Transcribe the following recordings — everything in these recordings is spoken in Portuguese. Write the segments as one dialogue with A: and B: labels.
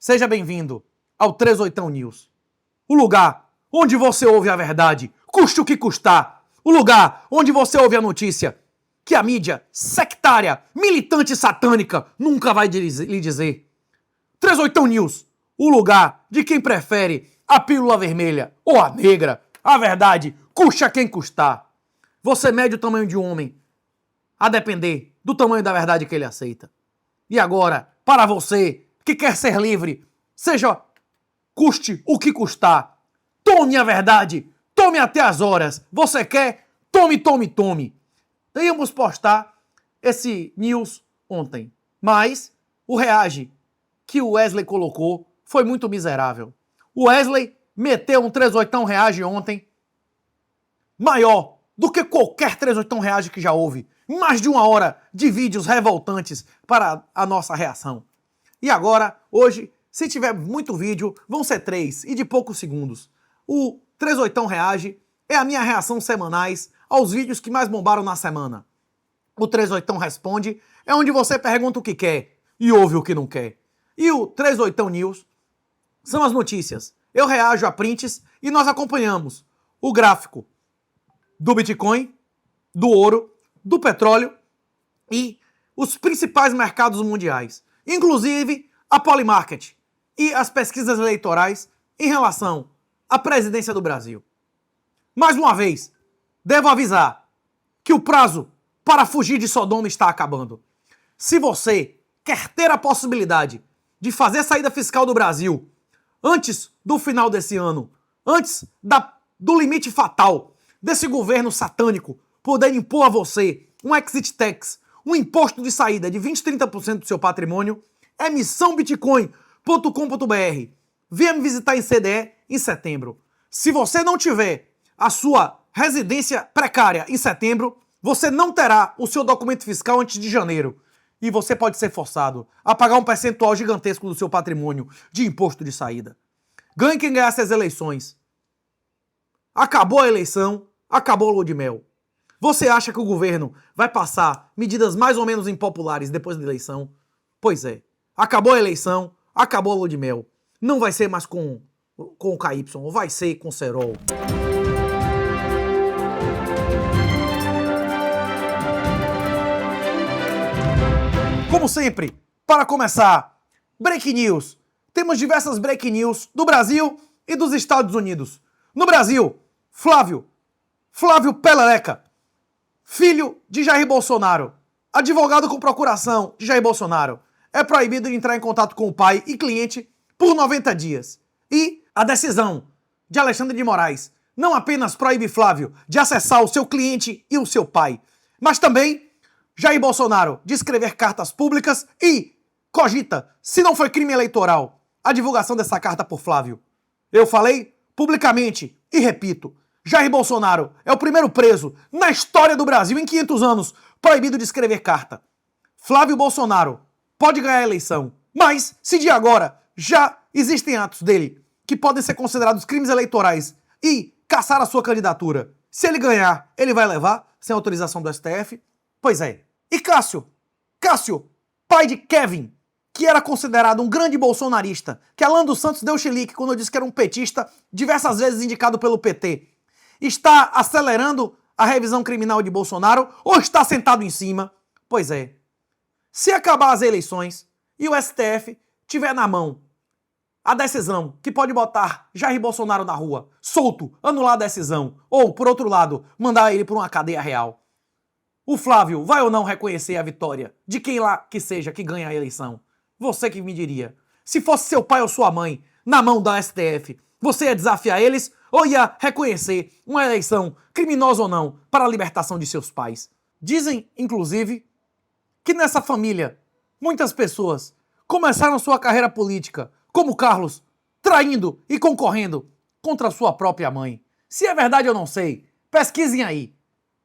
A: Seja bem-vindo ao 38 News, o lugar onde você ouve a verdade, custe o que custar, o lugar onde você ouve a notícia que a mídia sectária, militante e satânica nunca vai lhe dizer. 38 News, o lugar de quem prefere a pílula vermelha ou a negra, a verdade, custe a quem custar. Você mede o tamanho de um homem a depender do tamanho da verdade que ele aceita. E agora, para você que quer ser livre, seja custe o que custar, tome a verdade, tome até as horas. Você quer? Tome, tome, tome. Íamos postar esse news ontem, mas o reage que o Wesley colocou foi muito miserável. O Wesley meteu um 38 reage ontem, maior do que qualquer 38 reage que já houve. Mais de 1 hora de vídeos revoltantes para a nossa reação. E agora, hoje, se tiver muito vídeo, vão ser 3 e de poucos segundos. O 38 reage é a minha reação semanais aos vídeos que mais bombaram na semana. O 38 responde é onde você pergunta o que quer e ouve o que não quer. E o 38 News são as notícias. Eu reajo a prints e nós acompanhamos o gráfico do Bitcoin, do ouro, do petróleo e os principais mercados mundiais. Inclusive a Polymarket e as pesquisas eleitorais em relação à presidência do Brasil. Mais uma vez, devo avisar que o prazo para fugir de Sodoma está acabando. Se você quer ter a possibilidade de fazer saída fiscal do Brasil antes do final desse ano, antes do limite fatal desse governo satânico poder impor a você um exit tax, um imposto de saída de 20% a 30% do seu patrimônio, é missãobitcoin.com.br. Venha me visitar em CDE em setembro. Se você não tiver a sua residência precária em setembro, você não terá o seu documento fiscal antes de janeiro. E você pode ser forçado a pagar um percentual gigantesco do seu patrimônio de imposto de saída. Ganhe quem ganhasse as eleições. Acabou a eleição, acabou o lua de mel. Você acha que o governo vai passar medidas mais ou menos impopulares depois da eleição? Pois é. Acabou a eleição, acabou a lua de mel. Não vai ser mais com o KY, vai ser com o Serol. Como sempre, para começar, Break News. Temos diversas Break News do Brasil e dos Estados Unidos. No Brasil, Flávio Peleleca, filho de Jair Bolsonaro, advogado com procuração de Jair Bolsonaro, é proibido de entrar em contato com o pai e cliente por 90 dias. E a decisão de Alexandre de Moraes não apenas proíbe Flávio de acessar o seu cliente e o seu pai, mas também Jair Bolsonaro de escrever cartas públicas e cogita, se não foi crime eleitoral, a divulgação dessa carta por Flávio. Eu falei publicamente e repito, Jair Bolsonaro é o primeiro preso na história do Brasil em 500 anos proibido de escrever carta. Flávio Bolsonaro pode ganhar a eleição, mas se de agora já existem atos dele que podem ser considerados crimes eleitorais e caçar a sua candidatura, se ele ganhar, ele vai levar sem autorização do STF? Pois é. E Cássio, pai de Kevin, que era considerado um grande bolsonarista, que Alan dos Santos deu chilique quando eu disse que era um petista, diversas vezes indicado pelo PT, está acelerando a revisão criminal de Bolsonaro ou está sentado em cima? Pois é. Se acabar as eleições e o STF tiver na mão a decisão que pode botar Jair Bolsonaro na rua, solto, anular a decisão, ou, por outro lado, mandar ele para uma cadeia real, o Flávio vai ou não reconhecer a vitória de quem lá que seja que ganha a eleição? Você que me diria. Se fosse seu pai ou sua mãe na mão da STF, você ia desafiar eles ou ia reconhecer uma eleição, criminosa ou não, para a libertação de seus pais? Dizem, inclusive, que nessa família, muitas pessoas começaram sua carreira política, como Carlos, traindo e concorrendo contra sua própria mãe. Se é verdade eu não sei, pesquisem aí.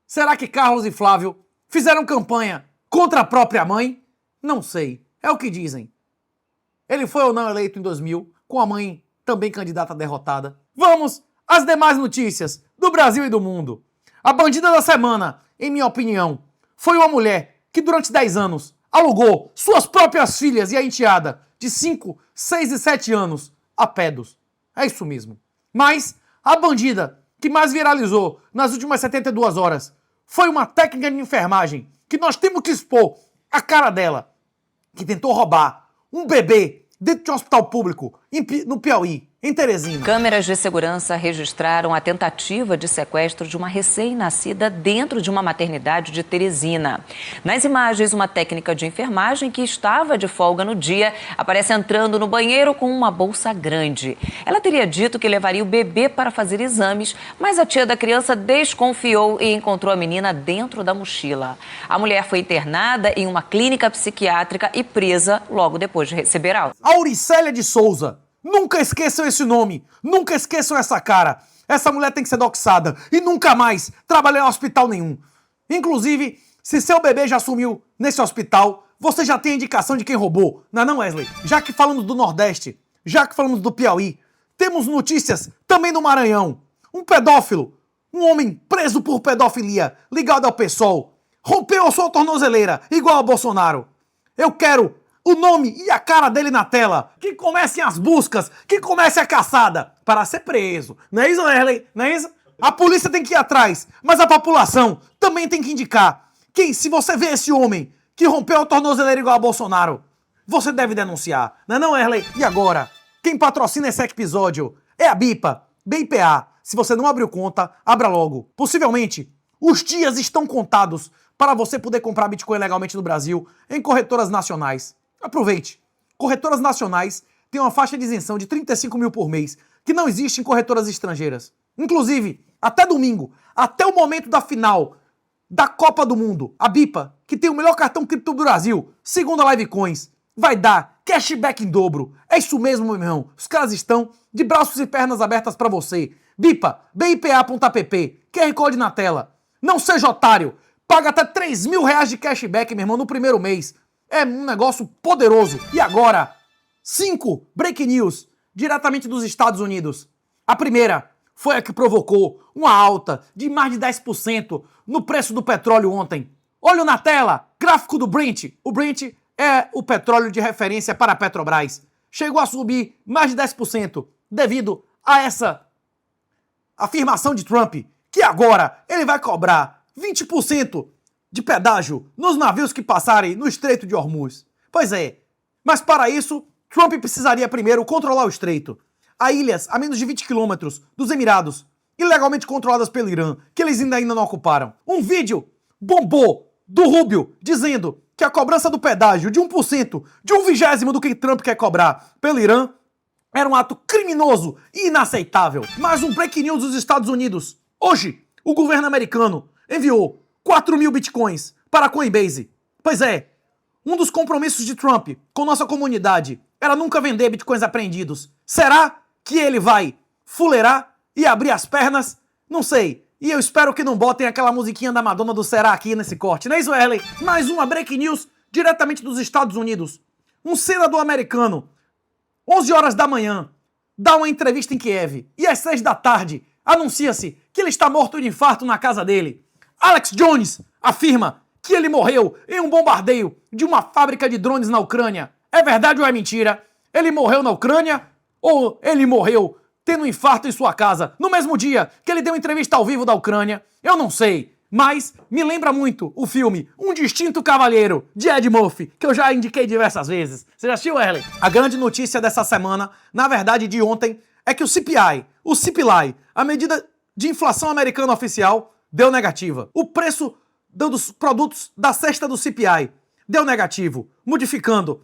A: Será que Carlos e Flávio fizeram campanha contra a própria mãe? Não sei, é o que dizem. Ele foi ou não eleito em 2000, com a mãe também candidata derrotada. Vamos às demais notícias do Brasil e do mundo. A bandida da semana, em minha opinião, foi uma mulher que durante 10 anos alugou suas próprias filhas e a enteada de 5, 6 e 7 anos a pedos. É isso mesmo. Mas a bandida que mais viralizou nas últimas 72 horas foi uma técnica de enfermagem que nós temos que expor a cara dela, que tentou roubar um bebê dentro de um hospital público no Piauí, em Teresina.
B: Câmeras de segurança registraram a tentativa de sequestro de uma recém-nascida dentro de uma maternidade de Teresina. Nas imagens, uma técnica de enfermagem que estava de folga no dia aparece entrando no banheiro com uma bolsa grande. Ela teria dito que levaria o bebê para fazer exames, mas a tia da criança desconfiou e encontrou a menina dentro da mochila. A mulher foi internada em uma clínica psiquiátrica e presa logo depois de receber alta.
A: Auricélia de Souza. Nunca esqueçam esse nome, nunca esqueçam essa cara. Essa mulher tem que ser doxada e nunca mais trabalhar em hospital nenhum. Inclusive, se seu bebê já sumiu nesse hospital, você já tem a indicação de quem roubou, não é não, Wesley? Já que falamos do Nordeste, já que falamos do Piauí, temos notícias também no Maranhão. Um pedófilo, um homem preso por pedofilia, ligado ao PSOL, rompeu a sua tornozeleira, igual ao Bolsonaro. Eu quero o nome e a cara dele na tela. Que comecem as buscas, que comece a caçada para ser preso. Não é isso, Wesley? Não é isso? A polícia tem que ir atrás, mas a população também tem que indicar. Se você vê esse homem que rompeu a tornozeleira igual a Bolsonaro, você deve denunciar. Não é não, Wesley? E agora? Quem patrocina esse episódio é a BIPA, BIPA. Se você não abriu conta, abra logo. Possivelmente, os dias estão contados para você poder comprar Bitcoin legalmente no Brasil em corretoras nacionais. Aproveite. Corretoras nacionais têm uma faixa de isenção de 35 mil por mês, que não existe em corretoras estrangeiras. Inclusive, até domingo, até o momento da final da Copa do Mundo, a BIPA, que tem o melhor cartão cripto do Brasil, segundo a Livecoins, vai dar cashback em dobro. É isso mesmo, meu irmão. Os caras estão de braços e pernas abertas para você. BIPA, bipa.app, QR Code na tela. Não seja otário. Paga até 3 mil reais de cashback, meu irmão, no primeiro mês. É um negócio poderoso. E agora, 5 break news diretamente dos Estados Unidos. A primeira foi a que provocou uma alta de mais de 10% no preço do petróleo ontem. Olho na tela, gráfico do Brent. O Brent é o petróleo de referência para a Petrobras. Chegou a subir mais de 10% devido a essa afirmação de Trump, que agora ele vai cobrar 20% de pedágio nos navios que passarem no Estreito de Hormuz. Pois é, mas para isso, Trump precisaria primeiro controlar o estreito. Há ilhas a menos de 20 quilômetros dos Emirados, ilegalmente controladas pelo Irã, que eles ainda não ocuparam. Um vídeo bombou do Rubio dizendo que a cobrança do pedágio de 1%, de 1/20 do que Trump quer cobrar pelo Irã, era um ato criminoso e inaceitável. Mais um break news dos Estados Unidos. Hoje, o governo americano enviou 4 mil bitcoins para a Coinbase. Pois é, um dos compromissos de Trump com nossa comunidade era nunca vender bitcoins apreendidos. Será que ele vai fuleirar e abrir as pernas? Não sei. E eu espero que não botem aquela musiquinha da Madonna do Será aqui nesse corte. Não é isso, Wesley? Mais uma break news diretamente dos Estados Unidos. Um senador americano, 11 horas da manhã, dá uma entrevista em Kiev. E às 6 da tarde, anuncia-se que ele está morto de infarto na casa dele. Alex Jones afirma que ele morreu em um bombardeio de uma fábrica de drones na Ucrânia. É verdade ou é mentira? Ele morreu na Ucrânia ou ele morreu tendo um infarto em sua casa no mesmo dia que ele deu entrevista ao vivo da Ucrânia? Eu não sei, mas me lembra muito o filme Um Distinto Cavalheiro, de Ed Murphy, que eu já indiquei diversas vezes. Você já assistiu, Wesley? A grande notícia dessa semana, na verdade de ontem, é que o CPI, a medida de inflação americana oficial, deu negativa. O preço dos produtos da cesta do CPI deu negativo, modificando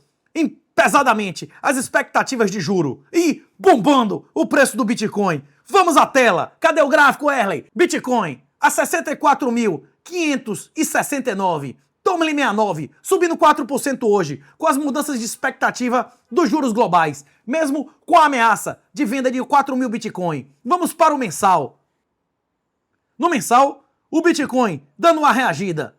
A: pesadamente as expectativas de juro e bombando o preço do Bitcoin. Vamos à tela. Cadê o gráfico, Wesley? Bitcoin a 64.569. Tome-lhe 69, subindo 4% hoje, com as mudanças de expectativa dos juros globais, mesmo com a ameaça de venda de 4 mil Bitcoin. Vamos para o mensal. No mensal, o Bitcoin dando uma reagida,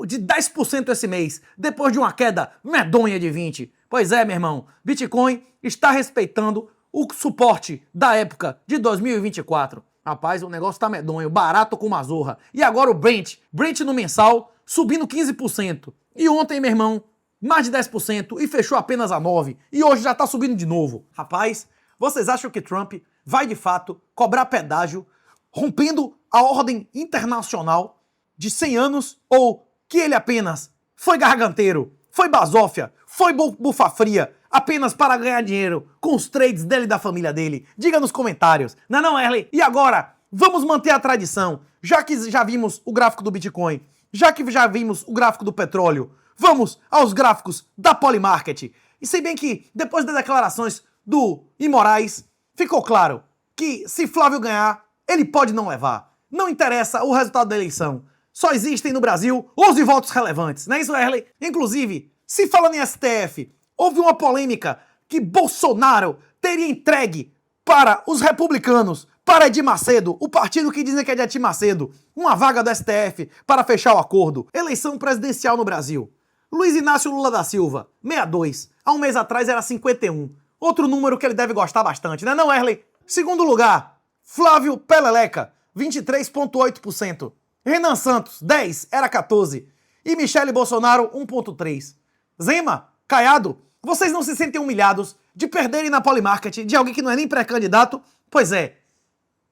A: de 10% esse mês, depois de uma queda medonha de 20%. Pois é, meu irmão, Bitcoin está respeitando o suporte da época de 2024. Rapaz, o negócio tá medonho, barato com uma zorra. E agora o Brent no mensal, subindo 15%. E ontem, meu irmão, mais de 10% e fechou apenas a 9%. E hoje já tá subindo de novo. Rapaz, vocês acham que Trump vai de fato cobrar pedágio, rompendo a ordem internacional de 100 anos, ou que ele apenas foi garganteiro, foi basófia, foi bufa fria, apenas para ganhar dinheiro com os trades dele e da família dele? Diga nos comentários. Não, Erley? E agora, vamos manter a tradição. Já que já vimos o gráfico do Bitcoin, já que já vimos o gráfico do petróleo, vamos aos gráficos da Polymarket. E sei bem que, depois das declarações do Moraes, ficou claro que se Flávio ganhar, ele pode não levar. Não interessa o resultado da eleição. Só existem no Brasil 11 votos relevantes, não é isso, Erley? Inclusive, se falando em STF, houve uma polêmica que Bolsonaro teria entregue para os republicanos, para Edir Macedo, o partido que dizem que é de Edir Macedo, uma vaga do STF para fechar o acordo. Eleição presidencial no Brasil. Luiz Inácio Lula da Silva, 62. Há um mês atrás era 51. Outro número que ele deve gostar bastante, não, Erley? Segundo lugar, Flávio Peleleca, 23,8%. Renan Santos, 10, era 14. E Michele Bolsonaro, 1,3. Zema, Caiado, vocês não se sentem humilhados de perderem na Polymarket de alguém que não é nem pré-candidato? Pois é.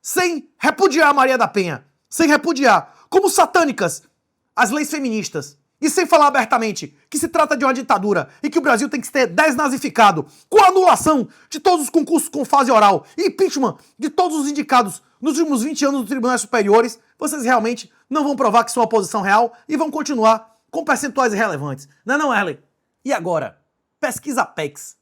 A: Sem repudiar Maria da Penha, sem repudiar como satânicas as leis feministas, e sem falar abertamente que se trata de uma ditadura e que o Brasil tem que ser desnazificado, com a anulação de todos os concursos com fase oral e impeachment de todos os indicados nos últimos 20 anos dos tribunais superiores, vocês realmente não vão provar que são oposição real e vão continuar com percentuais irrelevantes. Não, Erley? E agora? Pesquisa Apex.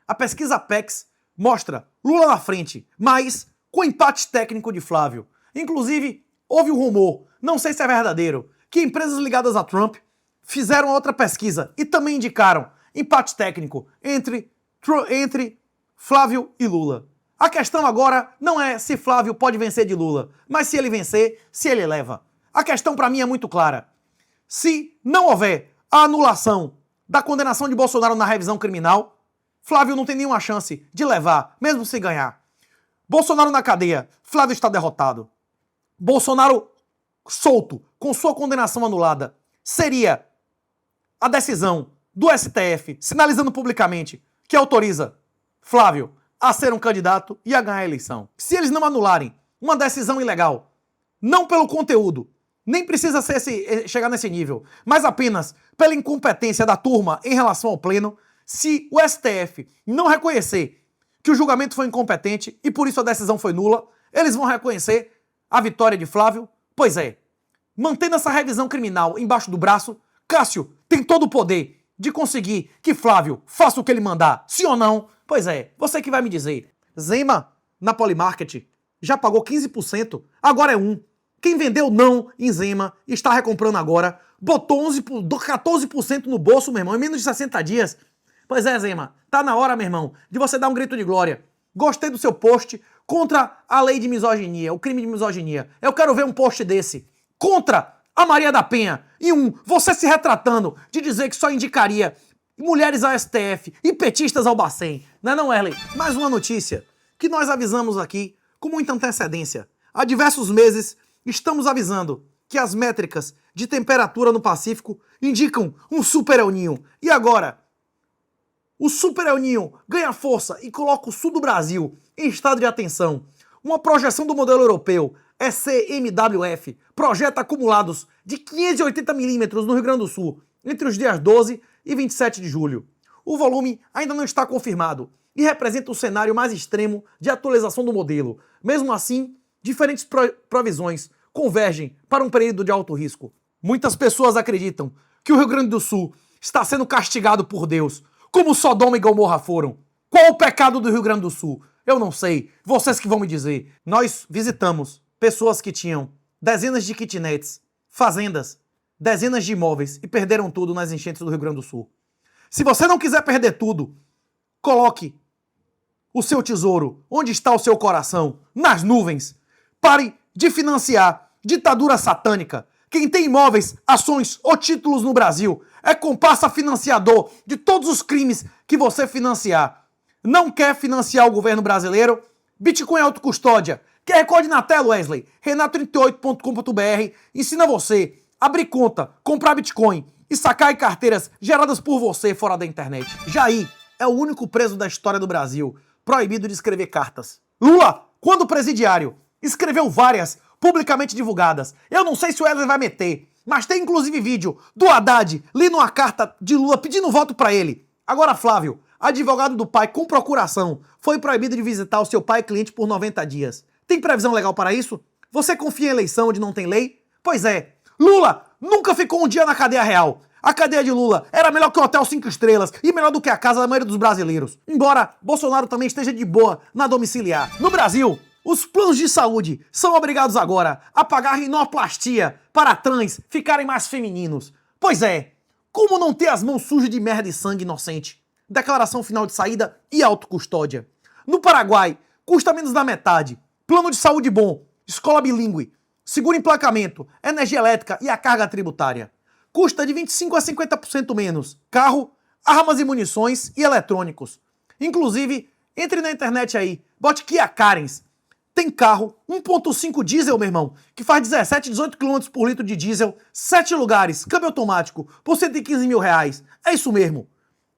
A: A pesquisa Apex mostra Lula na frente, mas com empate técnico de Flávio. Inclusive, houve um rumor, não sei se é verdadeiro, que empresas ligadas a Trump fizeram outra pesquisa e também indicaram empate técnico entre Flávio e Lula. A questão agora não é se Flávio pode vencer de Lula, mas se ele vencer, se ele leva. A questão para mim é muito clara. Se não houver a anulação da condenação de Bolsonaro na revisão criminal, Flávio não tem nenhuma chance de levar, mesmo se ganhar. Bolsonaro na cadeia, Flávio está derrotado. Bolsonaro solto, com sua condenação anulada, seria a decisão do STF, sinalizando publicamente que autoriza Flávio a ser um candidato e a ganhar a eleição. Se eles não anularem uma decisão ilegal, não pelo conteúdo, nem precisa chegar nesse nível, mas apenas pela incompetência da turma em relação ao pleno, se o STF não reconhecer que o julgamento foi incompetente e por isso a decisão foi nula, eles vão reconhecer a vitória de Flávio? Pois é. Mantendo essa revisão criminal embaixo do braço, Cássio tem todo o poder de conseguir que Flávio faça o que ele mandar, sim ou não? Pois é, você que vai me dizer. Zema, na Polymarket, já pagou 15%, agora é 1%. Quem vendeu não em Zema está recomprando agora, botou 14% no bolso, meu irmão, em menos de 60 dias. Pois é, Zema, tá na hora, meu irmão, de você dar um grito de glória. Gostei do seu post contra a lei de misoginia, o crime de misoginia. Eu quero ver um post desse contra a Maria da Penha. E você se retratando de dizer que só indicaria mulheres ao STF e petistas ao Bacen. Não, Erley? Mais uma notícia que nós avisamos aqui com muita antecedência. Há diversos meses estamos avisando que as métricas de temperatura no Pacífico indicam um super El Niño. E agora, o super El Niño ganha força e coloca o sul do Brasil em estado de atenção. Uma projeção do modelo europeu, ECMWF, projeta acumulados de 580 milímetros no Rio Grande do Sul entre os dias 12 e 27 de julho. O volume ainda não está confirmado e representa o cenário mais extremo de atualização do modelo. Mesmo assim, diferentes provisões convergem para um período de alto risco. Muitas pessoas acreditam que o Rio Grande do Sul está sendo castigado por Deus, como Sodoma e Gomorra foram. Qual o pecado do Rio Grande do Sul? Eu não sei, vocês que vão me dizer. Nós visitamos pessoas que tinham dezenas de kitnets, fazendas, dezenas de imóveis e perderam tudo nas enchentes do Rio Grande do Sul. Se você não quiser perder tudo, coloque o seu tesouro onde está o seu coração, nas nuvens. Pare de financiar ditadura satânica. Quem tem imóveis, ações ou títulos no Brasil é comparsa financiador de todos os crimes que você financiar. Não quer financiar o governo brasileiro? Bitcoin autocustódia. QR Code na tela, Wesley. Renato38.com.br ensina você abrir conta, comprar Bitcoin e sacar em carteiras geradas por você fora da internet. Jair é o único preso da história do Brasil proibido de escrever cartas. Lula, quando presidiário, escreveu várias publicamente divulgadas. Eu não sei se o Wesley vai meter, mas tem inclusive vídeo do Haddad lendo uma carta de Lula pedindo voto pra ele. Agora, Flávio, advogado do pai com procuração, foi proibido de visitar o seu pai cliente por 90 dias. Tem previsão legal para isso? Você confia em eleição onde não tem lei? Pois é, Lula nunca ficou um dia na cadeia real. A cadeia de Lula era melhor que o Hotel 5 Estrelas e melhor do que a casa da maioria dos brasileiros. Embora Bolsonaro também esteja de boa na domiciliar. No Brasil, os planos de saúde são obrigados agora a pagar rinoplastia para trans ficarem mais femininos. Pois é, como não ter as mãos sujas de merda e sangue inocente? Declaração final de saída e autocustódia. No Paraguai, custa menos da metade. Plano de saúde bom, escola bilíngue, seguro emplacamento, energia elétrica e a carga tributária. Custa de 25% a 50% menos. Carro, armas e munições e eletrônicos. Inclusive, entre na internet aí, bote Kia Carens. Tem carro 1.5 diesel, meu irmão, que faz 17, 18 km por litro de diesel, 7 lugares, câmbio automático, por 115 mil reais. É isso mesmo.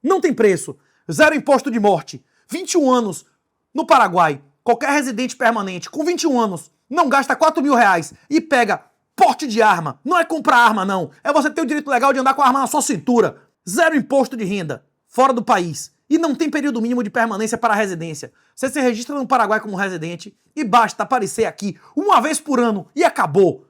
A: Não tem preço. Zero imposto de morte. 21 anos no Paraguai. Qualquer residente permanente com 21 anos não gasta 4 mil reais e pega porte de arma. Não é comprar arma, não. É você ter o direito legal de andar com a arma na sua cintura. Zero imposto de renda. Fora do país. E não tem período mínimo de permanência para a residência. Você se registra no Paraguai como residente e basta aparecer aqui uma vez por ano e acabou.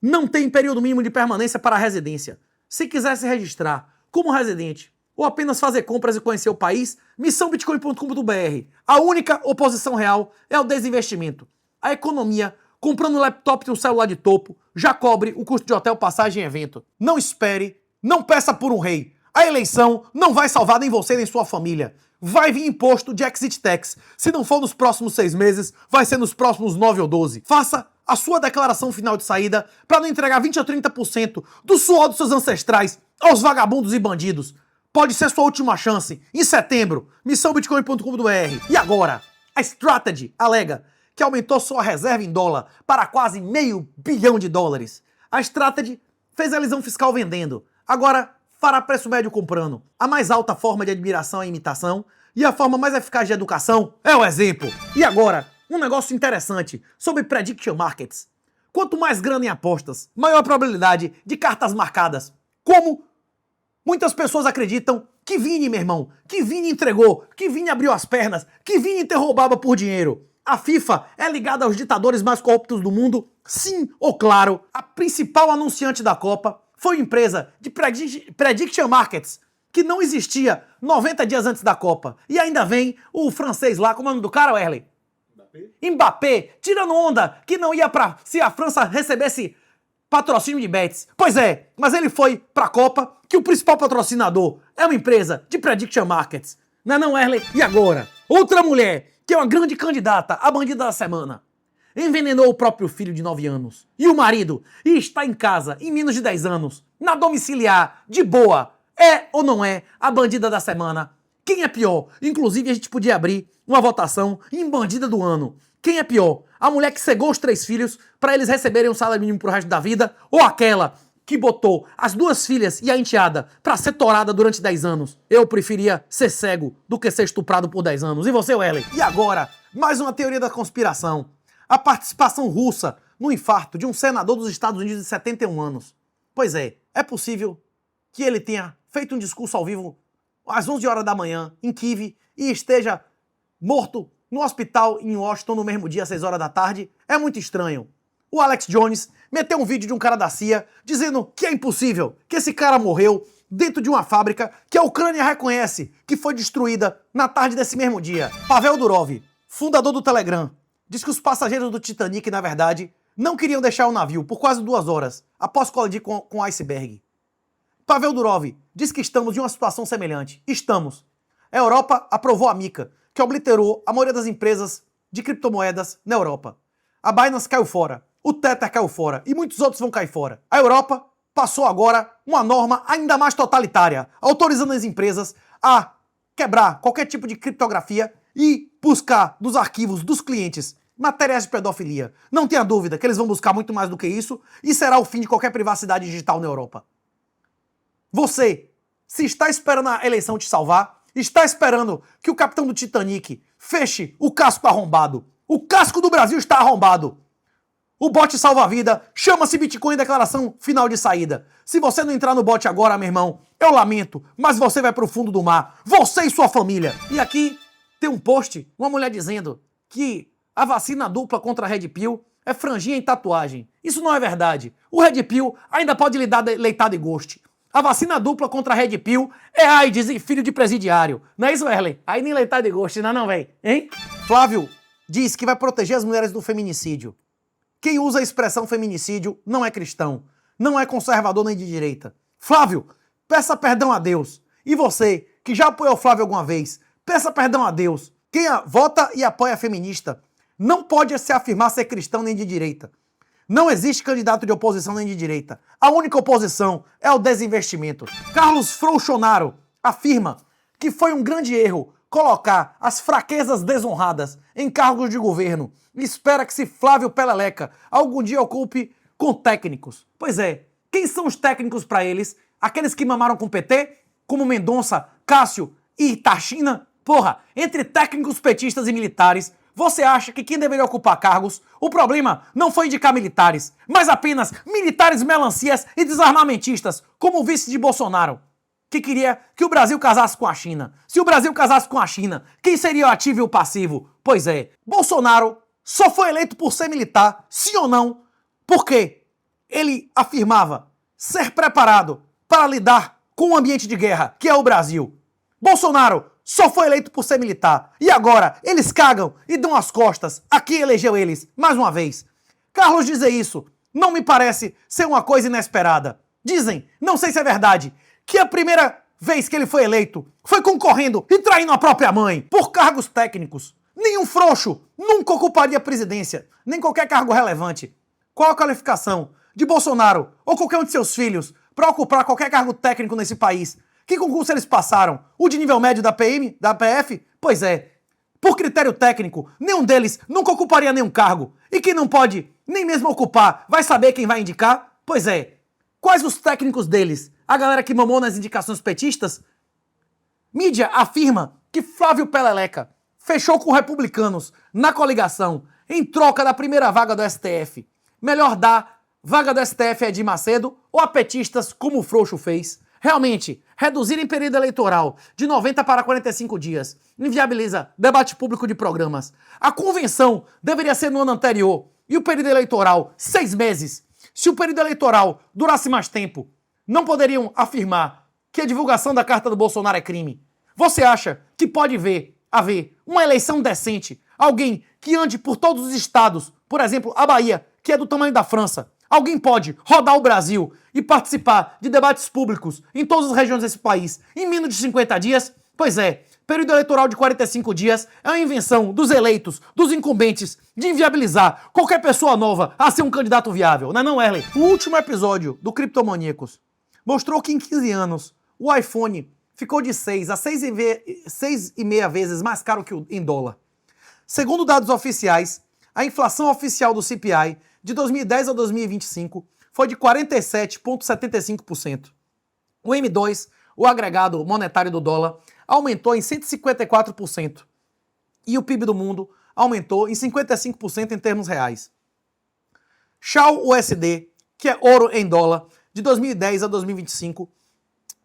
A: Não tem período mínimo de permanência para a residência. Se quiser se registrar como residente ou apenas fazer compras e conhecer o país, missãobitcoin.com.br. A única oposição real é o desinvestimento. A economia, comprando um laptop e um celular de topo, já cobre o custo de hotel, passagem e evento. Não espere, não peça por um rei. A eleição não vai salvar nem você nem sua família. Vai vir imposto de exit tax. Se não for nos próximos 6 meses, vai ser nos próximos 9 ou 12. Faça a sua declaração final de saída para não entregar 20 a 30% do suor dos seus ancestrais aos vagabundos e bandidos. Pode ser sua última chance. Em setembro, missãobitcoin.com.br. E agora, a Strategy alega que aumentou sua reserva em dólar para quase $500 bilhão. A Strategy fez a elisão fiscal vendendo. Agora fará preço médio comprando. A mais alta forma de admiração é a imitação e a forma mais eficaz de educação é o exemplo. E agora, um negócio interessante sobre prediction markets. Quanto mais grana em apostas, maior a probabilidade de cartas marcadas. Como muitas pessoas acreditam que Vini, meu irmão, que Vini entregou, que Vini abriu as pernas, que Vini enterrou Baba por dinheiro. A FIFA é ligada aos ditadores mais corruptos do mundo? Sim ou claro? A principal anunciante da Copa foi uma empresa de prediction markets que não existia 90 dias antes da Copa. E ainda vem o francês lá, como é o nome do cara, Wesley? Mbappé, tirando onda, que não ia pra... se a França recebesse patrocínio de bets. Pois é, mas ele foi pra Copa, que o principal patrocinador é uma empresa de prediction markets. Não é não, Wesley? E agora? Outra mulher, que é uma grande candidata a bandida da semana, envenenou o próprio filho de 9 anos. E o marido está em casa em menos de 10 anos, na domiciliar, de boa. É ou não é a bandida da semana? Quem é pior? Inclusive, a gente podia abrir uma votação em bandida do ano. Quem é pior? A mulher que cegou os 3 filhos para eles receberem um salário mínimo pro resto da vida? Ou aquela que botou as 2 filhas e a enteada pra ser torada durante 10 anos? Eu preferia ser cego do que ser estuprado por 10 anos. E você, Wesley? E agora, mais uma teoria da conspiração. A participação russa no infarto de um senador dos Estados Unidos de 71 anos. Pois é possível que ele tenha feito um discurso ao vivo às 11 horas da manhã em Kiev e esteja morto no hospital em Washington no mesmo dia, às 6 horas da tarde. É muito estranho. O Alex Jones meteu um vídeo de um cara da CIA dizendo que é impossível, que esse cara morreu dentro de uma fábrica que a Ucrânia reconhece que foi destruída na tarde desse mesmo dia. Pavel Durov, fundador do Telegram, diz que os passageiros do Titanic, na verdade, não queriam deixar o navio por quase 2 horas após colidir com o iceberg. Pavel Durov diz que estamos em uma situação semelhante. Estamos. A Europa aprovou a MiCA, que obliterou a maioria das empresas de criptomoedas na Europa. A Binance caiu fora, o Tether caiu fora e muitos outros vão cair fora. A Europa passou agora uma norma ainda mais totalitária, autorizando as empresas a quebrar qualquer tipo de criptografia e buscar nos arquivos dos clientes materiais de pedofilia. Não tenha dúvida que eles vão buscar muito mais do que isso e será o fim de qualquer privacidade digital na Europa. Você, se está esperando a eleição te salvar, está esperando que o capitão do Titanic feche o casco arrombado. O casco do Brasil está arrombado. O bote salva-vida chama-se Bitcoin Declaração Final de Saída. Se você não entrar no bote agora, meu irmão, eu lamento, mas você vai pro fundo do mar. Você e sua família. E aqui tem um post, uma mulher dizendo que a vacina dupla contra a Red Pill é franjinha em tatuagem. Isso não é verdade. O Red Pill ainda pode lhe dar leitado e goste. A vacina dupla contra a Red Pill é AIDS e filho de presidiário. Não é isso, Erlen? Aí nem leitado e goste, não, velho. Hein? Flávio diz que vai proteger as mulheres do feminicídio. Quem usa a expressão feminicídio não é cristão, não é conservador nem de direita. Flávio, peça perdão a Deus. E você, que já apoiou Flávio alguma vez, peça perdão a Deus. Quem vota e apoia feminista não pode se afirmar ser cristão nem de direita. Não existe candidato de oposição nem de direita. A única oposição é o desinvestimento. Carlos Frouxonaro afirma que foi um grande erro colocar as fraquezas desonradas em cargos de governo e espera que se Flávio Peleleca algum dia ocupe com técnicos. Pois é, quem são os técnicos para eles? Aqueles que mamaram com o PT? Como Mendonça, Cássio e Tachina? Porra, entre técnicos petistas e militares, você acha que quem deveria ocupar cargos, o problema não foi indicar militares, mas apenas militares melancias e desarmamentistas, como o vice de Bolsonaro, que queria que o Brasil casasse com a China. Se o Brasil casasse com a China, quem seria o ativo e o passivo? Pois é, Bolsonaro só foi eleito por ser militar, sim ou não, porque ele afirmava ser preparado para lidar com um ambiente de guerra, que é o Brasil. Bolsonaro só foi eleito por ser militar. E agora, eles cagam e dão as costas a quem elegeu eles, mais uma vez. Carlos dizer isso não me parece ser uma coisa inesperada. Dizem, não sei se é verdade, que a primeira vez que ele foi eleito foi concorrendo e traindo a própria mãe por cargos técnicos. Nenhum frouxo nunca ocuparia a presidência, nem qualquer cargo relevante. Qual a qualificação de Bolsonaro ou qualquer um de seus filhos para ocupar qualquer cargo técnico nesse país? Que concurso eles passaram? O de nível médio da PM, da PF? Pois é. Por critério técnico, nenhum deles nunca ocuparia nenhum cargo. E quem não pode nem mesmo ocupar, vai saber quem vai indicar? Pois é. Quais os técnicos deles? A galera que mamou nas indicações petistas? Mídia afirma que Flávio Peleleca fechou com republicanos na coligação em troca da primeira vaga do STF. Melhor dar vaga do STF a Edir Macedo ou a petistas como o Frouxo fez? Realmente, reduzir em período eleitoral de 90 para 45 dias inviabiliza debate público de programas. A convenção deveria ser no ano anterior e o período eleitoral 6 meses. Se o período eleitoral durasse mais tempo, não poderiam afirmar que a divulgação da carta do Bolsonaro é crime. Você acha que pode haver uma eleição decente? Alguém que ande por todos os estados, por exemplo, a Bahia, que é do tamanho da França. Alguém pode rodar o Brasil e participar de debates públicos em todas as regiões desse país em menos de 50 dias? Pois é, período eleitoral de 45 dias é a invenção dos eleitos, dos incumbentes, de inviabilizar qualquer pessoa nova a ser um candidato viável. Não é não, Erlen? O último episódio do Criptomaníacos mostrou que em 15 anos o iPhone ficou de 6 a 6,5 vezes mais caro que em dólar. Segundo dados oficiais, a inflação oficial do CPI de 2010 a 2025 foi de 47,75%. O M2, o agregado monetário do dólar, aumentou em 154%. E o PIB do mundo aumentou em 55% em termos reais. XAU-USD, que é ouro em dólar, de 2010 a 2025,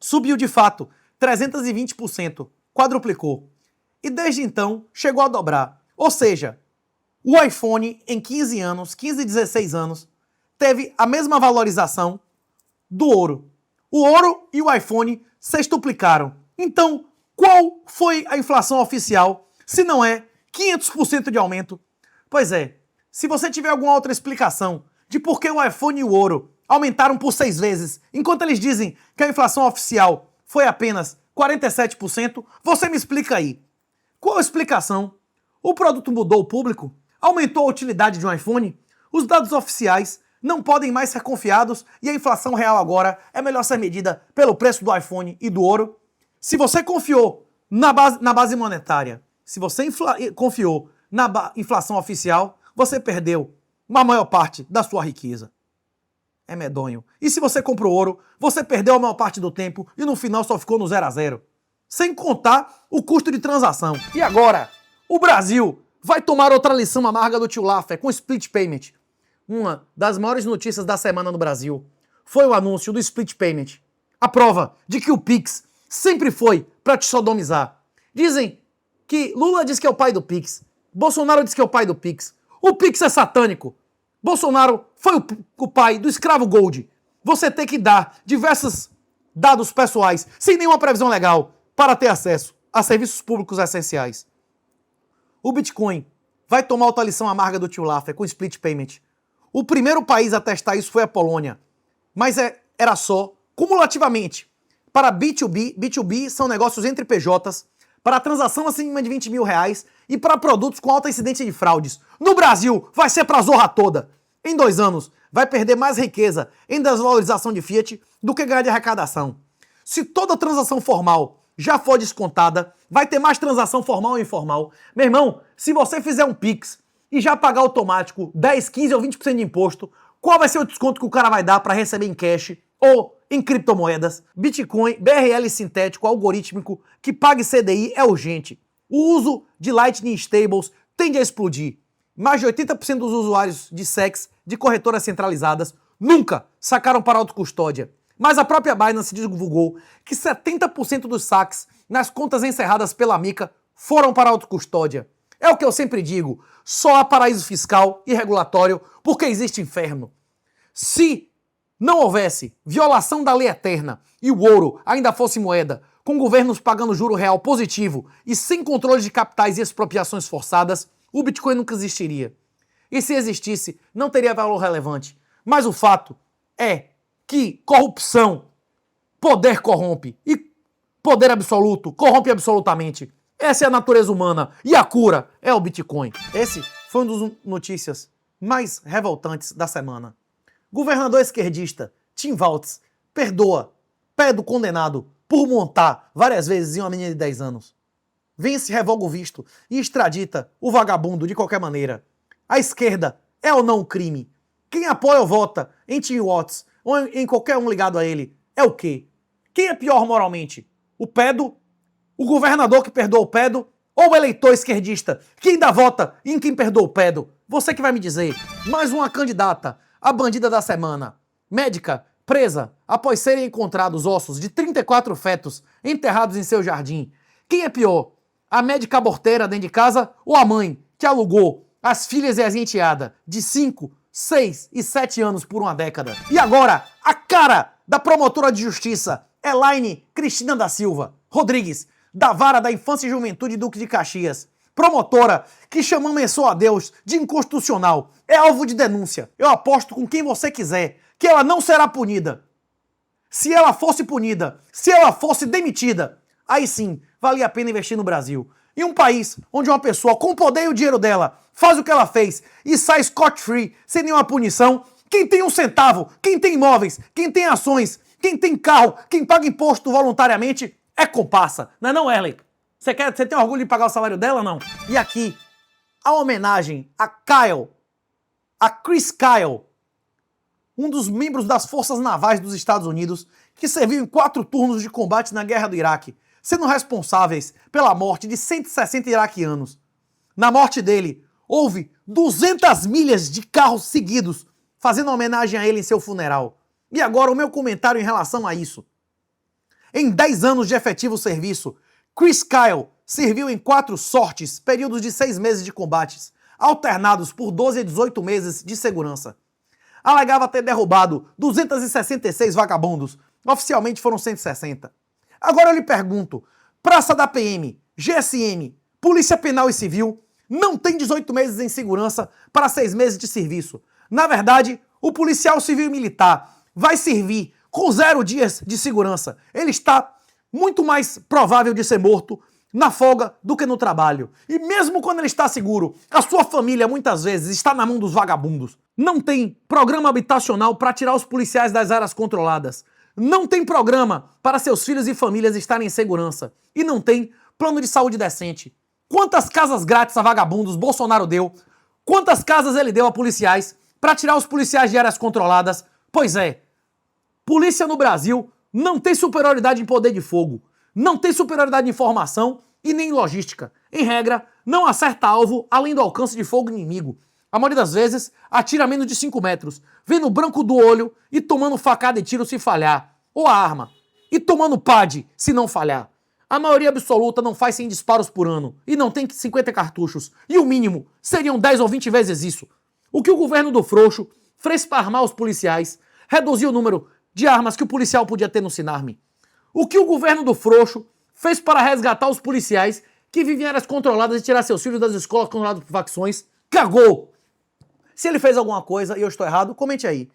A: subiu de fato 320%, quadruplicou. E desde então chegou a dobrar. Ou seja, o iPhone em 15 anos, 15 e 16 anos, teve a mesma valorização do ouro. O ouro e o iPhone sextuplicaram. Então, qual foi a inflação oficial, se não é 500% de aumento? Pois é, se você tiver alguma outra explicação de por que o iPhone e o ouro aumentaram por 6 vezes, enquanto eles dizem que a inflação oficial foi apenas 47%, você me explica aí. Qual a explicação? O produto mudou o público? Aumentou a utilidade de um iPhone? Os dados oficiais não podem mais ser confiados e a inflação real agora é melhor ser medida pelo preço do iPhone e do ouro? Se você confiou na base monetária, se você confiou na inflação oficial, você perdeu a maior parte da sua riqueza. É medonho. E se você comprou ouro, você perdeu a maior parte do tempo e no final só ficou no 0 a 0. Sem contar o custo de transação. E agora, o Brasil vai tomar outra lição amarga do tio Laffer com split payment. Uma das maiores notícias da semana no Brasil foi o anúncio do split payment. A prova de que o Pix sempre foi para te sodomizar. Dizem que Lula diz que é o pai do Pix, Bolsonaro diz que é o pai do Pix. O Pix é satânico. Bolsonaro foi o pai do escravo Gold. Você tem que dar diversos dados pessoais, sem nenhuma previsão legal, para ter acesso a serviços públicos essenciais. O Bitcoin vai tomar outra lição amarga do tio Laffer com split payment. O primeiro país a testar isso foi a Polônia, mas era só cumulativamente. Para B2B são negócios entre PJs, para transação acima de 20 mil reais e para produtos com alta incidência de fraudes. No Brasil, vai ser pra zorra toda. Em 2 anos, vai perder mais riqueza em desvalorização de Fiat do que ganhar de arrecadação. Se toda transação formal já for descontada, vai ter mais transação formal e informal. Meu irmão, se você fizer um Pix e já pagar automático 10, 15 ou 20% de imposto, qual vai ser o desconto que o cara vai dar para receber em cash ou em criptomoedas? Bitcoin, BRL sintético, algorítmico, que pague CDI é urgente. O uso de Lightning Stables tende a explodir. Mais de 80% dos usuários de SEX de corretoras centralizadas nunca sacaram para autocustódia. Mas a própria Binance divulgou que 70% dos saques nas contas encerradas pela Mica foram para autocustódia. É o que eu sempre digo, só há paraíso fiscal e regulatório porque existe inferno. Se não houvesse violação da lei eterna e o ouro ainda fosse moeda, com governos pagando juro real positivo e sem controle de capitais e expropriações forçadas, o Bitcoin nunca existiria. E se existisse, não teria valor relevante. Mas o fato é que corrupção, poder corrompe. E poder absoluto corrompe absolutamente. Essa é a natureza humana. E a cura é o Bitcoin. Esse foi um dos notícias mais revoltantes da semana. Governador esquerdista Tim Walz perdoa pé do condenado por montar várias vezes em uma menina de 10 anos. Vence, revoga o visto e extradita o vagabundo de qualquer maneira. A esquerda é ou não um crime? Quem apoia ou vota em Tim Walz ou em qualquer um ligado a ele é o quê? Quem é pior moralmente? O pedo? O governador que perdoa o pedo? Ou o eleitor esquerdista que ainda vota em quem perdoa o pedo? Você que vai me dizer. Mais uma candidata, a bandida da semana. Médica presa após serem encontrados ossos de 34 fetos enterrados em seu jardim. Quem é pior? A médica aborteira dentro de casa ou a mãe que alugou as filhas e as enteadas de 5, 6 e 7 anos por uma década? E agora, a cara da promotora de justiça, Elaine Cristina da Silva Rodrigues, da Vara da Infância e Juventude Duque de Caxias. Promotora que chamou a Deus de inconstitucional. É alvo de denúncia. Eu aposto com quem você quiser que ela não será punida. Se ela fosse punida, se ela fosse demitida, aí sim, valia a pena investir no Brasil. Em um país onde uma pessoa com o poder e o dinheiro dela faz o que ela fez e sai scot-free, sem nenhuma punição, quem tem 1 centavo, quem tem imóveis, quem tem ações, quem tem carro, quem paga imposto voluntariamente, é comparsa. Não é não, Erley? Você tem orgulho de pagar o salário dela ou não? E aqui, a homenagem a Chris Kyle, um dos membros das Forças Navais dos Estados Unidos, que serviu em 4 turnos de combate na Guerra do Iraque, sendo responsáveis pela morte de 160 iraquianos. Na morte dele, houve 200 milhas de carros seguidos, fazendo homenagem a ele em seu funeral. E agora o meu comentário em relação a isso. Em 10 anos de efetivo serviço, Chris Kyle serviu em 4 sortes, períodos de 6 meses de combates, alternados por 12 a 18 meses de segurança. Alegava ter derrubado 266 vagabundos, oficialmente foram 160. Agora eu lhe pergunto, Praça da PM, GSM, Polícia Penal e Civil, não tem 18 meses em segurança para 6 meses de serviço. Na verdade, o policial civil e militar vai servir com 0 dias de segurança. Ele está muito mais provável de ser morto na folga do que no trabalho. E mesmo quando ele está seguro, a sua família muitas vezes está na mão dos vagabundos. Não tem programa habitacional para tirar os policiais das áreas controladas. Não tem programa para seus filhos e famílias estarem em segurança. E não tem plano de saúde decente. Quantas casas grátis a vagabundos Bolsonaro deu? Quantas casas ele deu a policiais para tirar os policiais de áreas controladas? Pois é, polícia no Brasil não tem superioridade em poder de fogo, não tem superioridade em informação e nem em logística. Em regra, não acerta alvo além do alcance de fogo inimigo. A maioria das vezes, atira a menos de 5 metros, vendo o branco do olho e tomando facada e tiro se falhar, ou a arma, e tomando PAD se não falhar. A maioria absoluta não faz 100 disparos por ano e não tem 50 cartuchos, e o mínimo seriam 10 ou 20 vezes isso. O que o governo do frouxo fez para armar os policiais, reduziu o número de armas que o policial podia ter no Sinarme. O que o governo do frouxo fez para resgatar os policiais que vivem em áreas controladas e tirar seus filhos das escolas controladas por facções, cagou. Se ele fez alguma coisa e eu estou errado, comente aí.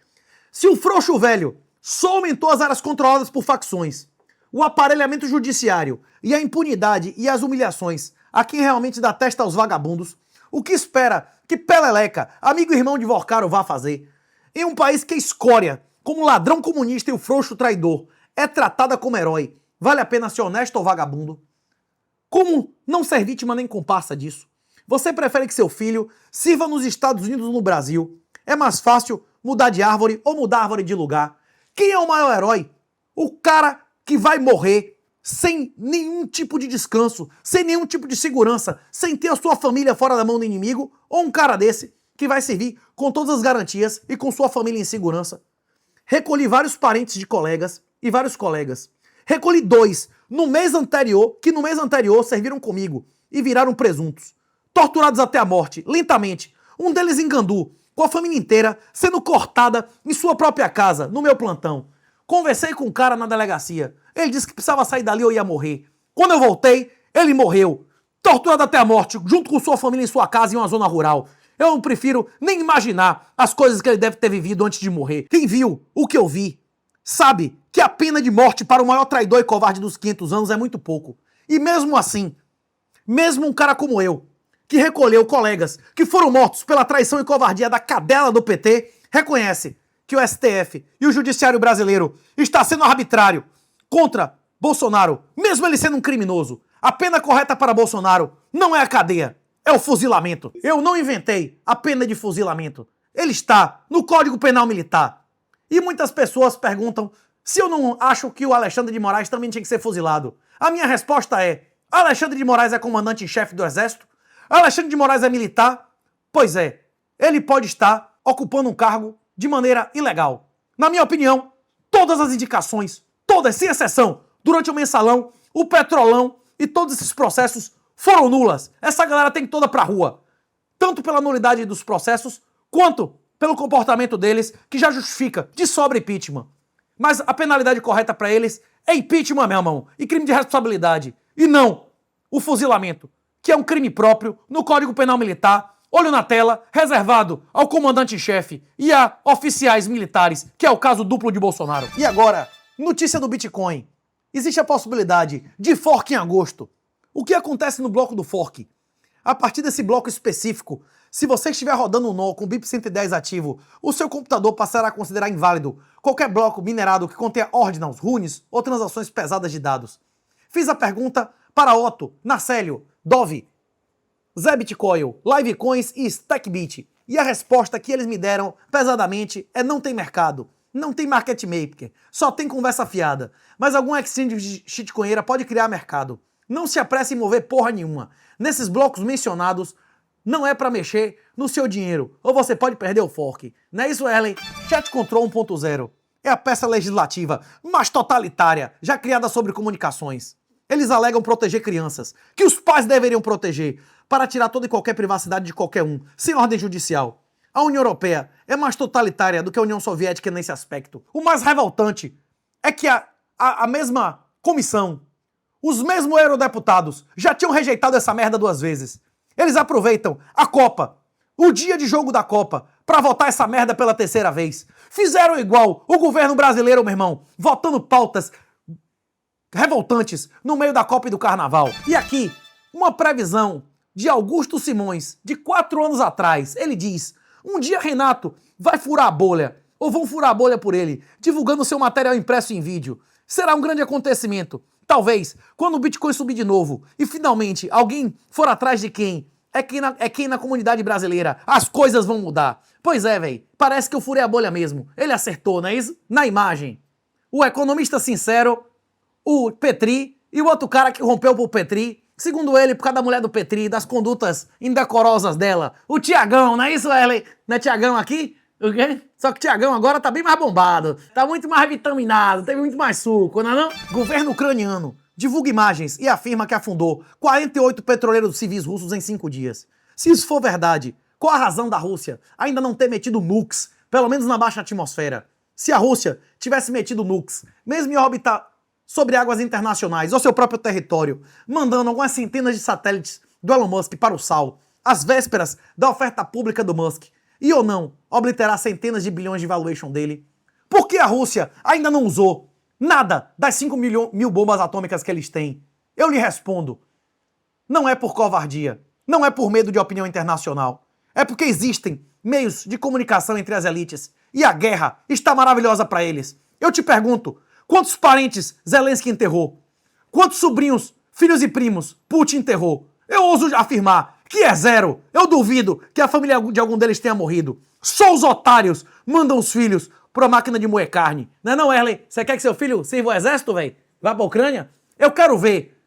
A: Se o frouxo velho só aumentou as áreas controladas por facções, o aparelhamento judiciário e a impunidade e as humilhações a quem realmente dá testa aos vagabundos, o que espera que Peleleca, amigo e irmão de Vorcaro, vá fazer? Em um país que a escória, como ladrão comunista e o frouxo traidor, é tratada como herói, vale a pena ser honesto ou vagabundo? Como não ser vítima nem comparsa disso? Você prefere que seu filho sirva nos Estados Unidos ou no Brasil? É mais fácil mudar de árvore ou mudar árvore de lugar? Quem é o maior herói? O cara que vai morrer sem nenhum tipo de descanso, sem nenhum tipo de segurança, sem ter a sua família fora da mão do inimigo, ou um cara desse que vai servir com todas as garantias e com sua família em segurança? Recolhi vários parentes de colegas e vários colegas. Recolhi 2 no mês anterior, que no mês anterior serviram comigo e viraram presuntos. Torturados até a morte, lentamente. Um deles em Gandu, com a família inteira sendo cortada em sua própria casa, no meu plantão. Conversei com um cara na delegacia. Ele disse que precisava sair dali ou ia morrer. Quando eu voltei, ele morreu. Torturado até a morte, junto com sua família em sua casa em uma zona rural. Eu não prefiro nem imaginar as coisas que ele deve ter vivido antes de morrer. Quem viu o que eu vi, sabe que a pena de morte para o maior traidor e covarde dos 500 anos é muito pouco. E mesmo assim, mesmo um cara como eu, que recolheu colegas que foram mortos pela traição e covardia da cadela do PT, reconhece que o STF e o Judiciário brasileiro está sendo arbitrário contra Bolsonaro, mesmo ele sendo um criminoso. A pena correta para Bolsonaro não é a cadeia, é o fuzilamento. Eu não inventei a pena de fuzilamento. Ele está no Código Penal Militar. E muitas pessoas perguntam se eu não acho que o Alexandre de Moraes também tinha que ser fuzilado. A minha resposta é: Alexandre de Moraes é comandante-em-chefe do Exército? Alexandre de Moraes é militar? Pois é, ele pode estar ocupando um cargo de maneira ilegal. Na minha opinião, todas as indicações, todas, sem exceção, durante o mensalão, o petrolão e todos esses processos foram nulas. Essa galera tem que ir toda pra rua. Tanto pela nulidade dos processos, quanto pelo comportamento deles, que já justifica de sobra impeachment. Mas a penalidade correta pra eles é impeachment, meu irmão, e crime de responsabilidade. E não o fuzilamento, que é um crime próprio no Código Penal Militar, olho na tela, reservado ao comandante-chefe e a oficiais militares, que é o caso duplo de Bolsonaro. E agora, notícia do Bitcoin. Existe a possibilidade de fork em agosto. O que acontece no bloco do fork? A partir desse bloco específico, se você estiver rodando um nó com o BIP 110 ativo, o seu computador passará a considerar inválido qualquer bloco minerado que contenha ordinals, runes ou transações pesadas de dados. Fiz a pergunta para Otto, Narcélio, Dove, Zé Bitcoin, Livecoins e StackBit. E a resposta que eles me deram pesadamente é: não tem mercado, não tem market maker, só tem conversa fiada. Mas algum exchange de shitcoinheira pode criar mercado. Não se apresse em mover porra nenhuma. Nesses blocos mencionados, não é pra mexer no seu dinheiro, ou você pode perder o fork. Não é isso, Ellen? Chat Control 1.0 é a peça legislativa mais totalitária já criada sobre comunicações. Eles alegam proteger crianças, que os pais deveriam proteger, para tirar toda e qualquer privacidade de qualquer um, sem ordem judicial. A União Europeia é mais totalitária do que a União Soviética nesse aspecto. O mais revoltante é que a mesma comissão, os mesmos eurodeputados, já tinham rejeitado essa merda 2 vezes. Eles aproveitam a Copa, o dia de jogo da Copa, pra votar essa merda pela 3ª vez. Fizeram igual o governo brasileiro, meu irmão, votando pautas revoltantes no meio da Copa e do Carnaval. E aqui, uma previsão de Augusto Simões, de 4 anos atrás. Ele diz: um dia Renato vai furar a bolha, ou vão furar a bolha por ele, divulgando seu material impresso em vídeo. Será um grande acontecimento. Talvez, quando o Bitcoin subir de novo e finalmente alguém for atrás de quem é quem na comunidade brasileira as coisas vão mudar. Pois é, velho. Parece que eu furei a bolha mesmo. Ele acertou, não é isso? Na imagem, o economista sincero, o Petri e o outro cara que rompeu pro Petri, segundo ele, por causa da mulher do Petri, das condutas indecorosas dela. O Tiagão, não é isso, Ellen? Não é Tiagão aqui? O quê? Só que o Tiagão agora tá bem mais bombado, tá muito mais vitaminado, tem muito mais suco, não é não? Governo ucraniano divulga imagens e afirma que afundou 48 petroleiros civis russos em 5 dias. Se isso for verdade, qual a razão da Rússia ainda não ter metido nukes, pelo menos na baixa atmosfera? Se a Rússia tivesse metido nukes, mesmo em órbita sobre águas internacionais ou seu próprio território, mandando algumas centenas de satélites do Elon Musk para o sal, às vésperas da oferta pública do Musk, e ou não obliterar centenas de bilhões de valuation dele, por que a Rússia ainda não usou nada das 5 mil bombas atômicas que eles têm? Eu lhe respondo, não é por covardia, não é por medo de opinião internacional, é porque existem meios de comunicação entre as elites e a guerra está maravilhosa para eles. Eu te pergunto, quantos parentes Zelensky enterrou? Quantos sobrinhos, filhos e primos Putin enterrou? Eu ouso afirmar que é zero. Eu duvido que a família de algum deles tenha morrido. Só os otários mandam os filhos pra máquina de moer carne. Não é não, Erlen? Você quer que seu filho sirva o exército, velho? Vá pra Ucrânia? Eu quero ver.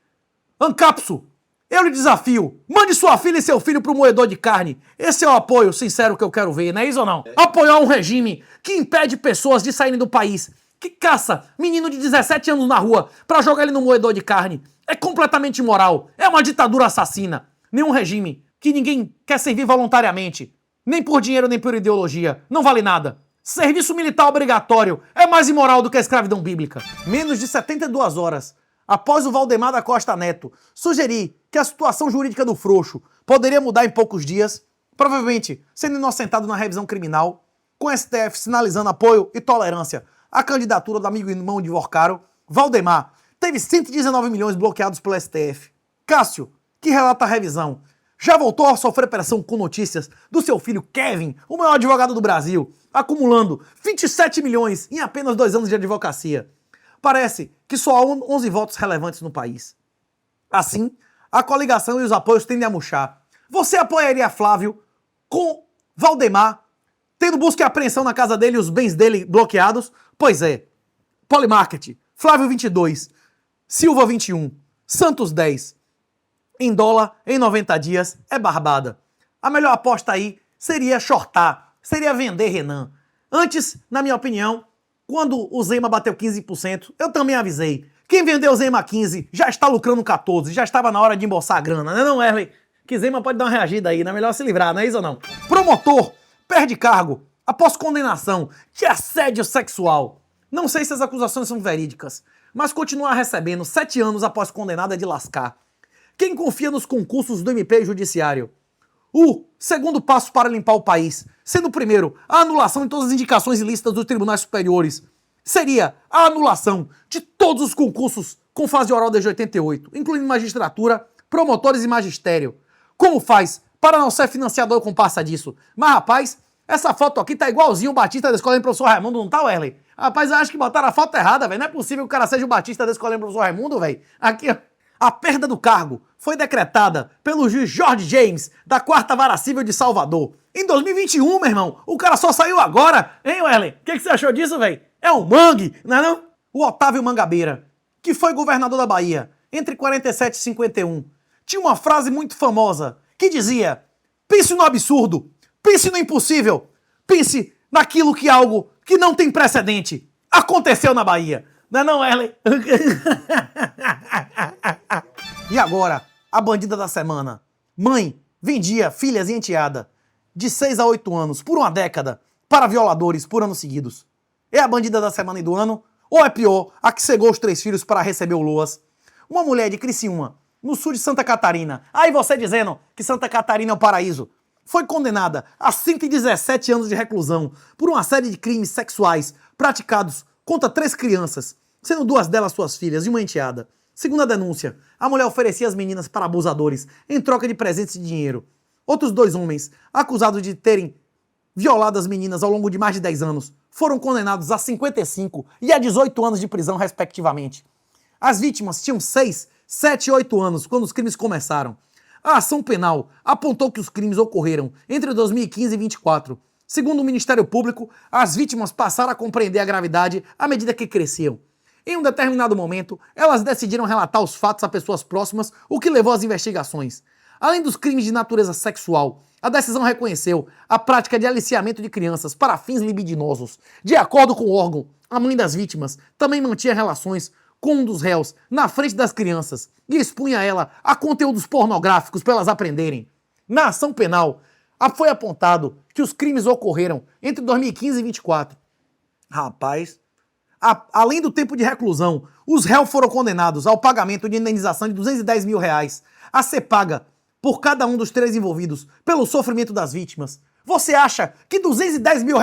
A: Ancapso, eu lhe desafio. Mande sua filha e seu filho pro moedor de carne. Esse é o apoio sincero que eu quero ver, não é isso ou não? Apoiar um regime que impede pessoas de saírem do país, que caça menino de 17 anos na rua pra jogar ele no moedor de carne. É completamente imoral. É uma ditadura assassina. Nenhum regime que ninguém quer servir voluntariamente, nem por dinheiro nem por ideologia, não vale nada. Serviço militar obrigatório é mais imoral do que a escravidão bíblica. Menos de 72 horas após o Valdemar da Costa Neto sugerir que a situação jurídica do frouxo poderia mudar em poucos dias, provavelmente sendo inocentado na revisão criminal, com o STF sinalizando apoio e tolerância à candidatura do amigo e irmão de Vorcaro, Valdemar teve 119 milhões bloqueados pelo STF. Cássio, que relata a revisão, já voltou a sofrer pressão com notícias do seu filho Kevin, o maior advogado do Brasil, acumulando 27 milhões em apenas 2 anos de advocacia. Parece que só há 11 votos relevantes no país. Assim, a coligação e os apoios tendem a murchar. Você apoiaria Flávio com Valdemar, tendo busca e apreensão na casa dele e os bens dele bloqueados? Pois é. Polymarket, Flávio 22, Silva 21, Santos 10. Em dólar, em 90 dias, é barbada. A melhor aposta aí seria shortar, seria vender Renan. Antes, na minha opinião, quando o Zema bateu 15%, eu também avisei. Quem vendeu o Zema 15 já está lucrando 14, já estava na hora de embolsar a grana, não é não, Erlen? Que Zema pode dar uma reagida aí, não é melhor se livrar, não é isso ou não? Promotor perde cargo após condenação de assédio sexual. Não sei se as acusações são verídicas, mas continuar recebendo 7 anos após condenado é de lascar. Quem confia nos concursos do MP e Judiciário? O segundo passo para limpar o país, sendo o primeiro a anulação de todas as indicações ilícitas dos tribunais superiores, seria a anulação de todos os concursos com fase oral desde 88, incluindo magistratura, promotores e magistério. Como faz para não ser financiador com passa disso? Mas, rapaz, essa foto aqui tá igualzinho o Batista da escola do professor Raimundo, não tá, Werley? Rapaz, eu acho que botaram a foto errada, velho. Não é possível que o cara seja o Batista da escola do professor Raimundo, velho. Aqui, ó. A perda do cargo foi decretada pelo juiz Jorge James, da 4ª Vara Civil de Salvador. Em 2021, meu irmão, o cara só saiu agora. Hein, Werley? O que você achou disso, velho? É um mangue, não é não? O Otávio Mangabeira, que foi governador da Bahia entre 47 e 51, tinha uma frase muito famosa que dizia: pense no absurdo, pense no impossível, pense naquilo que algo que não tem precedente aconteceu na Bahia. Não é não, Erlen? E agora, a bandida da semana. Mãe vendia filhas e enteada de 6 a 8 anos por uma década para violadores por anos seguidos. É a bandida da semana e do ano? Ou é pior, a que cegou os 3 filhos para receber o Loas? Uma mulher de Criciúma, no sul de Santa Catarina. Aí você dizendo que Santa Catarina é o paraíso. Foi condenada a 117 anos de reclusão por uma série de crimes sexuais praticados contra 3 crianças, sendo 2 delas suas filhas e uma enteada. Segundo a denúncia, a mulher oferecia as meninas para abusadores em troca de presentes e dinheiro. Outros 2 homens, acusados de terem violado as meninas ao longo de mais de 10 anos, foram condenados a 55 e a 18 anos de prisão, respectivamente. As vítimas tinham 6, 7 e 8 anos quando os crimes começaram. A ação penal apontou que os crimes ocorreram entre 2015 e 2024. Segundo o Ministério Público, as vítimas passaram a compreender a gravidade à medida que cresciam. Em um determinado momento, elas decidiram relatar os fatos a pessoas próximas, o que levou às investigações. Além dos crimes de natureza sexual, a decisão reconheceu a prática de aliciamento de crianças para fins libidinosos. De acordo com o órgão, a mãe das vítimas também mantinha relações com um dos réus na frente das crianças e expunha ela a conteúdos pornográficos para elas aprenderem. Na ação penal, foi apontado que os crimes ocorreram entre 2015 e 2024. Rapaz, além do tempo de reclusão, os réus foram condenados ao pagamento de indenização de R$210 mil a ser paga por cada um dos 3 envolvidos pelo sofrimento das vítimas. Você acha que R$210 mil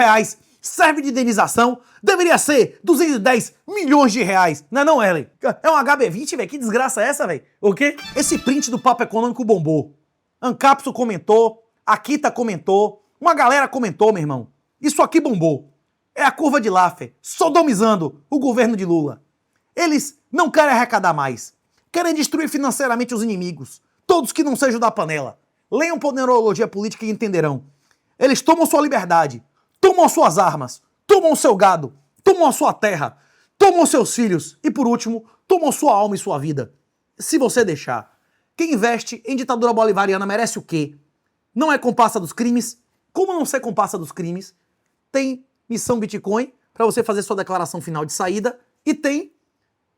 A: serve de indenização? Deveria ser 210 milhões de reais. Não é não, Ellen? É um HB20, velho? Que desgraça é essa, velho? O quê? Esse print do Papo Econômico bombou. Ancapso comentou, Akita comentou, uma galera comentou, meu irmão. Isso aqui bombou. É a curva de Laffer sodomizando o governo de Lula. Eles não querem arrecadar mais. Querem destruir financeiramente os inimigos. Todos que não sejam da panela. Leiam Poderologia Política e entenderão. Eles tomam sua liberdade, tomam suas armas, tomam o seu gado, tomam a sua terra, tomam seus filhos e, por último, tomam sua alma e sua vida. Se você deixar. Quem investe em ditadura bolivariana merece o quê? Não é comparsa dos crimes? Como não ser comparsa dos crimes? Tem Missão Bitcoin para você fazer sua declaração final de saída e tem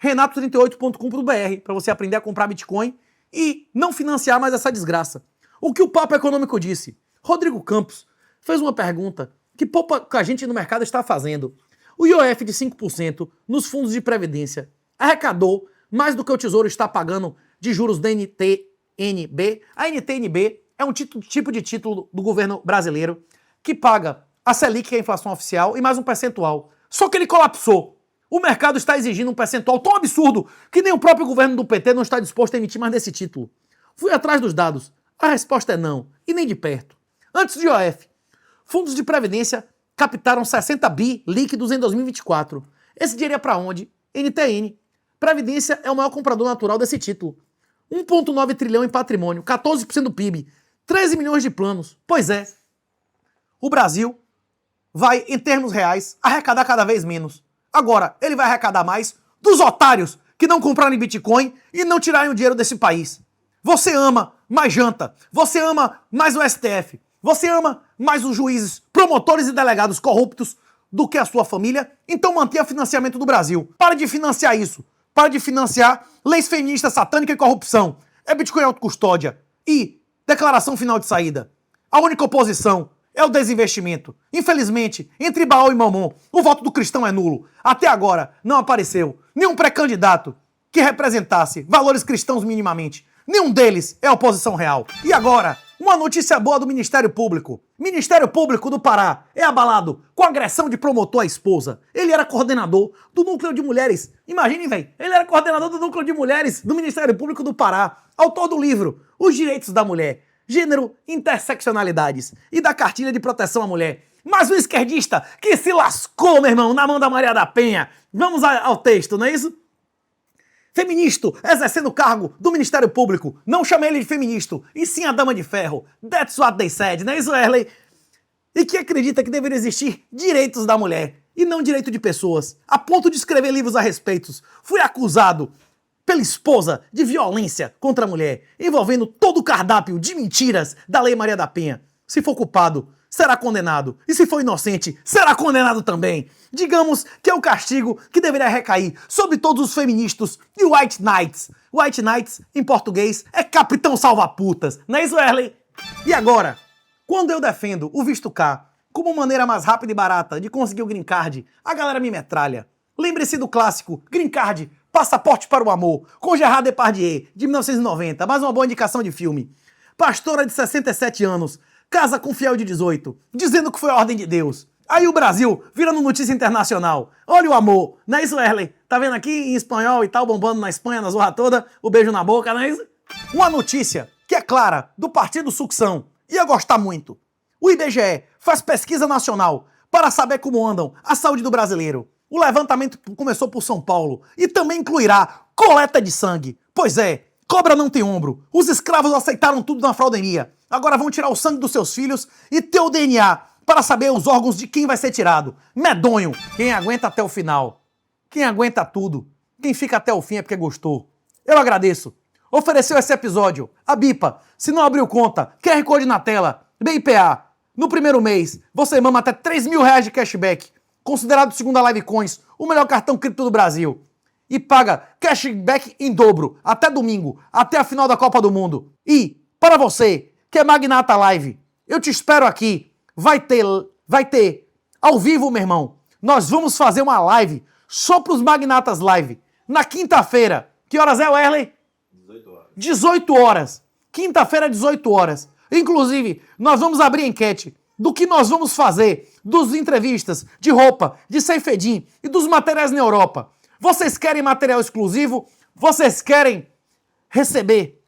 A: renato38.com.br para você aprender a comprar Bitcoin e não financiar mais essa desgraça. O que o Papo Econômico disse? Rodrigo Campos fez uma pergunta que a gente no mercado está fazendo. O IOF de 5% nos fundos de previdência arrecadou mais do que o Tesouro está pagando de juros da NTNB. A NTNB é um tipo de título do governo brasileiro que paga a Selic, que é a inflação oficial, e mais um percentual. Só que ele colapsou. O mercado está exigindo um percentual tão absurdo que nem o próprio governo do PT não está disposto a emitir mais desse título. Fui atrás dos dados. A resposta é não, e nem de perto. Antes do IOF, fundos de previdência captaram 60 bi líquidos em 2024. Esse dinheiro é para onde? NTN. Previdência é o maior comprador natural desse título. 1,9 trilhão em patrimônio, 14% do PIB, 13 milhões de planos. Pois é, o Brasil vai, em termos reais, arrecadar cada vez menos. Agora, ele vai arrecadar mais dos otários que não comprarem Bitcoin e não tirarem o dinheiro desse país. Você ama mais janta, você ama mais o STF, você ama mais os juízes, promotores e delegados corruptos do que a sua família, então mantenha financiamento do Brasil. Para de financiar isso. Para de financiar leis feministas, satânica e corrupção. É Bitcoin autocustódia e declaração final de saída. A única oposição é o desinvestimento. Infelizmente, entre Baal e Mamon, o voto do cristão é nulo. Até agora, não apareceu nenhum pré-candidato que representasse valores cristãos minimamente. Nenhum deles é oposição real. E agora, uma notícia boa do Ministério Público. Ministério Público do Pará é abalado com agressão de promotor à esposa. Ele era coordenador do Núcleo de Mulheres. Imaginem, velho. Ele era coordenador do Núcleo de Mulheres do Ministério Público do Pará. Autor do livro Os Direitos da Mulher, Gênero, Interseccionalidades e da Cartilha de Proteção à Mulher. Mas o esquerdista que se lascou, meu irmão, na mão da Maria da Penha. Vamos ao texto, não é isso? Feministo, exercendo o cargo do Ministério Público. Não chamei ele de feministo, e sim a dama de ferro. That's what they said, não é isso, Erley? E que acredita que deveria existir direitos da mulher, e não direito de pessoas. A ponto de escrever livros a respeito. Fui acusado pela esposa de violência contra a mulher, envolvendo todo o cardápio de mentiras da Lei Maria da Penha. Se for culpado, será condenado. E se for inocente, será condenado também. Digamos que é o castigo que deveria recair sobre todos os feministas e White Knights. White Knights, em português, é Capitão Salva-Putas. Não é isso, Erley? E agora, quando eu defendo o visto K como maneira mais rápida e barata de conseguir o Green Card, a galera me metralha. Lembre-se do clássico Green Card, Passaporte para o Amor, com Gerard Depardieu, de 1990. Mais uma boa indicação de filme. Pastora de 67 anos, casa com fiel de 18, dizendo que foi a ordem de Deus. Aí o Brasil virando notícia internacional. Olha o amor, não é isso, Erley? Tá vendo aqui em espanhol e tal, bombando na Espanha, na zorra toda, o beijo na boca, não é isso? Uma notícia que é clara, do Partido Sucção. Ia gostar muito. O IBGE faz pesquisa nacional para saber como andam a saúde do brasileiro. O levantamento começou por São Paulo e também incluirá coleta de sangue. Pois é, Cobra não tem ombro. Os escravos aceitaram tudo na frauderia. Agora vão tirar o sangue dos seus filhos e teu DNA para saber os órgãos de quem vai ser tirado. Medonho. Quem aguenta até o final. Quem aguenta tudo. Quem fica até o fim é porque gostou. Eu agradeço. Ofereceu esse episódio a Bipa. Se não abriu conta, QR Code na tela. BIPA. No primeiro mês, você mama até 3 mil reais de cashback. Considerado segundo a Livecoins, o melhor cartão cripto do Brasil. E paga cashback em dobro, até domingo, até a final da Copa do Mundo. E, para você, que é Magnata Live, eu te espero aqui. Vai ter, ao vivo, meu irmão. Nós vamos fazer uma live só pros Magnatas Live. Na quinta-feira. Que horas é, Werley?
C: 18 horas.
A: 18 horas. Quinta-feira, 18 horas. Inclusive, nós vamos abrir enquete do que nós vamos fazer dos entrevistas de roupa, de Seifedin e dos materiais na Europa. Vocês querem material exclusivo? Vocês querem receber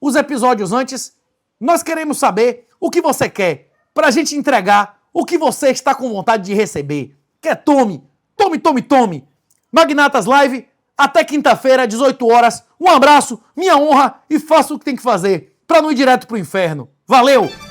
A: os episódios antes? Nós queremos saber o que você quer pra gente entregar o que você está com vontade de receber. Quer tome, tome, tome, tome. Magnatas Live, até quinta-feira, 18 horas. Um abraço, minha honra e faça o que tem que fazer pra não ir direto pro inferno. Valeu!